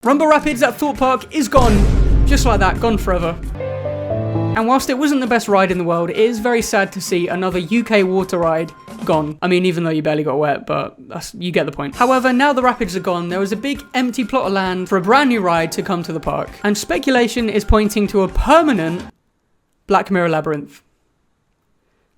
Rumba Rapids at Thorpe Park is gone. Just like that, gone forever. And whilst it wasn't the best ride in the world, it is very sad to see another UK water ride gone. I mean, even though you barely got wet, but you get the point. However, now the rapids are gone, there was a big empty plot of land for a brand new ride to come to the park. And speculation is pointing to a permanent Black Mirror labyrinth.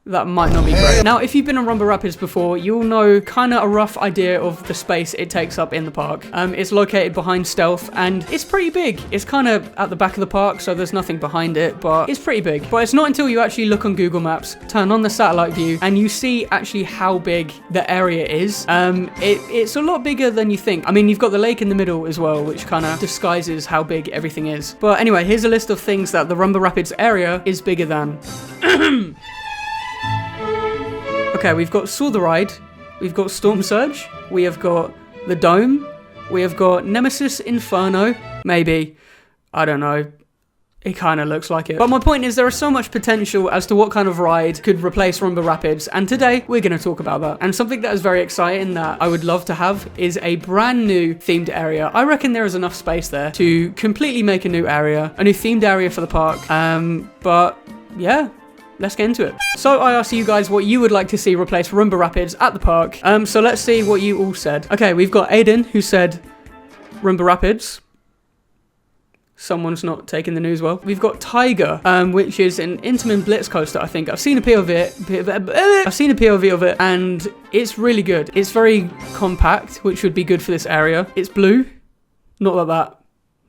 That might not be great. Now, if you've been on Rumba Rapids before, you'll know kind of a rough idea of the space it takes up in the park. It's located behind Stealth, and it's pretty big. It's kind of at the back of the park, so there's nothing behind it, but it's pretty big. But it's not until you actually look on Google Maps, turn on the satellite view, and you see actually how big the area is. It's a lot bigger than you think. I mean, you've got the lake in the middle as well, which kind of disguises how big everything is. But anyway, here's a list of things that the Rumba Rapids area is bigger than. Okay, we've got Saw the Ride, we've got Storm Surge, we have got the Dome, we have got Nemesis Inferno, maybe, I don't know, it kind of looks like it. But my point is there is so much potential as to what kind of ride could replace Rumba Rapids, and today we're going to talk about that. And something that is very exciting that I would love to have is a brand new themed area. I reckon there is enough space there to completely make a new area, a new themed area for the park, but yeah. Let's get into it. So I asked you guys what you would like to see replace Rumba Rapids at the park. So let's see what you all said. Okay, we've got Aiden who said Rumba Rapids. Someone's not taking the news well. We've got Tiger, which is an Intamin Blitz coaster, I think. I've seen a POV of it, and it's really good. It's very compact, which would be good for this area. It's blue. Not that that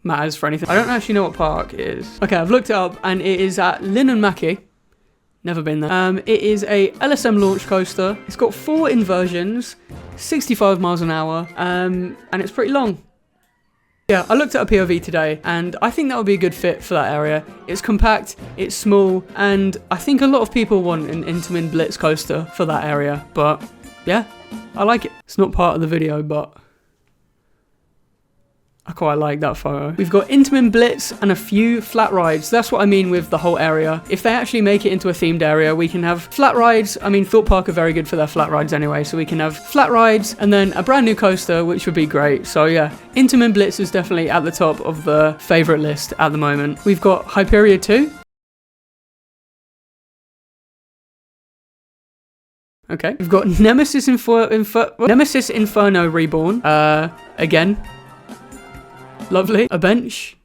matters for anything. I don't actually know what park it is. Okay, I've looked it up, and it is at Linnanmäki. Never been there. It is a LSM launch coaster. It's got 4 inversions, 65 miles an hour, and it's pretty long. Yeah, I looked at a POV today, and I think that would be a good fit for that area. It's compact, it's small, and I think a lot of people want an Intamin Blitz coaster for that area. But yeah, I like it. It's not part of the video, but I quite like that photo. We've got Intamin Blitz and a few flat rides. That's what I mean with the whole area. If they actually make it into a themed area, we can have flat rides. I mean, Thorpe Park are very good for their flat rides anyway, so we can have flat rides and then a brand new coaster, which would be great. So yeah, Intamin Blitz is definitely at the top of the favorite list at the moment. We've got Hyperia 2. Okay. We've got Nemesis Inferno Reborn. Again. Lovely. A bench.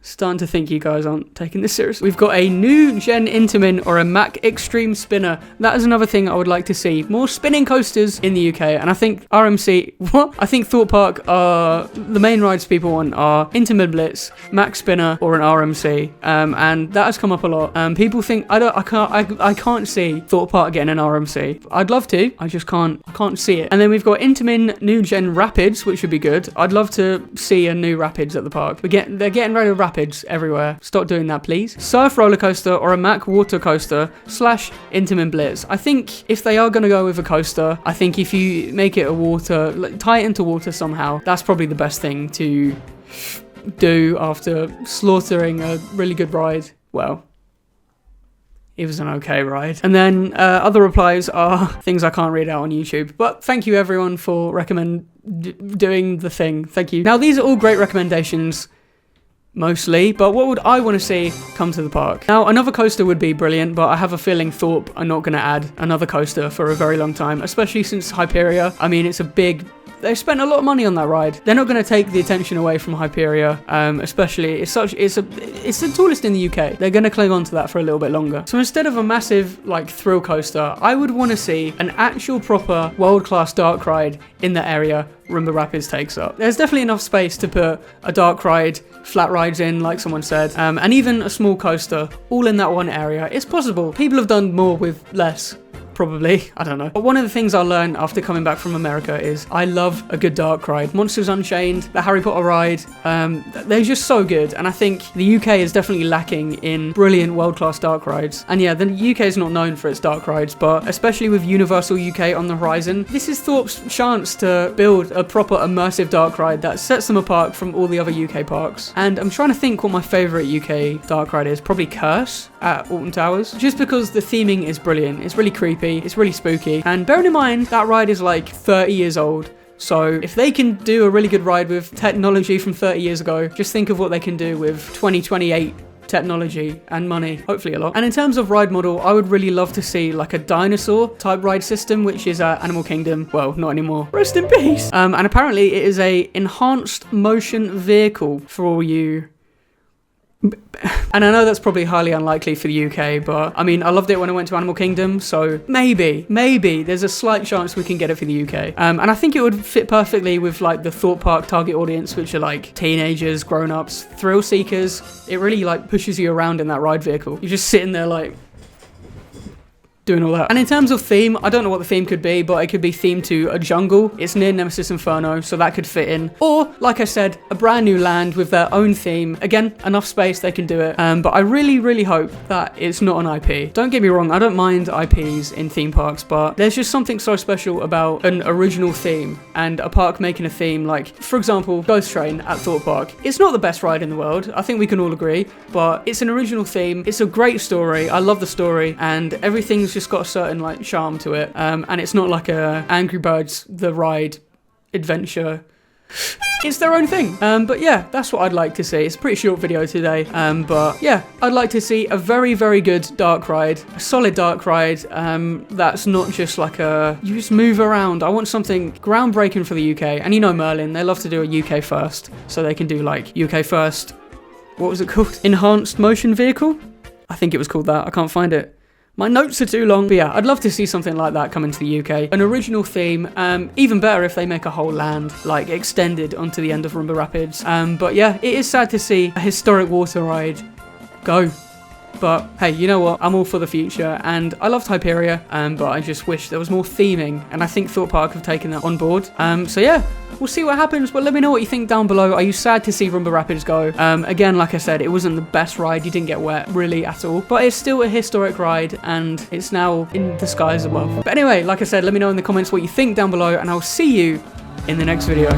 Starting to think you guys aren't taking this seriously. We've got a new gen Intamin or a Mack Extreme Spinner. That is another thing I would like to see. More spinning coasters in the UK. And I think RMC, I think Thorpe Park are, the main rides people want are Intamin Blitz, Mack Spinner, or an RMC. And that has come up a lot. People think, I can't see Thorpe Park getting an RMC. I'd love to, I just can't see it. And then we've got Intamin New Gen Rapids, which would be good. I'd love to see a new Rapids at the park. They're getting rid of Rapids everywhere. Stop doing that, please. Surf roller coaster or a Mack water coaster / Intamin Blitz. I think if they are going to go with a coaster, I think if you make it a water, tie it into water somehow, that's probably the best thing to do after slaughtering a really good ride. Well, it was an okay ride. And then other replies are things I can't read out on YouTube. But thank you everyone for doing the thing. Thank you. Now these are all great recommendations. Mostly, but what would I want to see come to the park? Now, another coaster would be brilliant, but I have a feeling Thorpe are not going to add another coaster for a very long time, especially since Hyperia. I mean, it's a big... They've spent a lot of money on that ride. They're not going to take the attention away from Hyperia, especially it's the tallest in the UK. They're going to cling on to that for a little bit longer. So instead of a massive like thrill coaster, I would want to see an actual proper world-class dark ride in the area Rumba Rapids takes up. There's definitely enough space to put a dark ride, flat rides in, like someone said, and even a small coaster, all in that one area. It's possible. People have done more with less. Probably, I don't know. But one of the things I learned after coming back from America is I love a good dark ride. Monsters Unchained, the Harry Potter ride, they're just so good. And I think the UK is definitely lacking in brilliant world-class dark rides. And yeah, the UK is not known for its dark rides, but especially with Universal UK on the horizon, this is Thorpe's chance to build a proper immersive dark ride that sets them apart from all the other UK parks. And I'm trying to think what my favourite UK dark ride is. Probably Curse at Alton Towers, just because the theming is brilliant. It's really creepy. It's really spooky. And bearing in mind, that ride is like 30 years old. So if they can do a really good ride with technology from 30 years ago, just think of what they can do with 2028 technology and money, hopefully a lot. And in terms of ride model, I would really love to see like a dinosaur type ride system, which is Animal Kingdom. Well, not anymore. Rest in peace. And apparently it is a enhanced motion vehicle for all you. And I know that's probably highly unlikely for the UK, but I mean, I loved it when I went to Animal Kingdom, so maybe there's a slight chance we can get it for the UK. And I think it would fit perfectly with like the Thorpe Park target audience, which are like teenagers, grown-ups, thrill seekers. It really like pushes you around in that ride vehicle. You're just sitting there like doing all that. And in terms of theme, I don't know what the theme could be, but it could be themed to a jungle. It's near Nemesis Inferno, so that could fit in. Or, like I said, a brand new land with their own theme. Again, enough space, they can do it. But I really, really hope that it's not an IP. Don't get me wrong, I don't mind IPs in theme parks, but there's just something so special about an original theme and a park making a theme. Like, for example, Ghost Train at Thorpe Park. It's not the best ride in the world. I think we can all agree, but it's an original theme. It's a great story. I love the story, and everything's just got a certain like charm to it, and it's not like a Angry Birds the ride adventure. It's their own thing. But yeah, that's what I'd like to see. It's a pretty short video today, but yeah, I'd like to see a very, very good dark ride, a solid dark ride, that's not just like you just move around. I want something groundbreaking for the UK, and you know Merlin, they love to do a UK first, so they can do like UK first, what was it called? Enhanced motion vehicle? I think it was called that, I can't find it. My notes are too long, but yeah, I'd love to see something like that come into the UK. An original theme, even better if they make a whole land, like, extended onto the end of Rumba Rapids. But yeah, it is sad to see a historic water ride go. But hey, you know what? I'm all for the future, and I loved Hyperia, but I just wish there was more theming, and I think Thorpe Park have taken that on board. So yeah, we'll see what happens, but let me know what you think down below. Are you sad to see Rumba Rapids go? Again, like I said, it wasn't the best ride. You didn't get wet, really, at all. But it's still a historic ride, and it's now in the skies above. But anyway, like I said, let me know in the comments what you think down below, and I'll see you in the next video.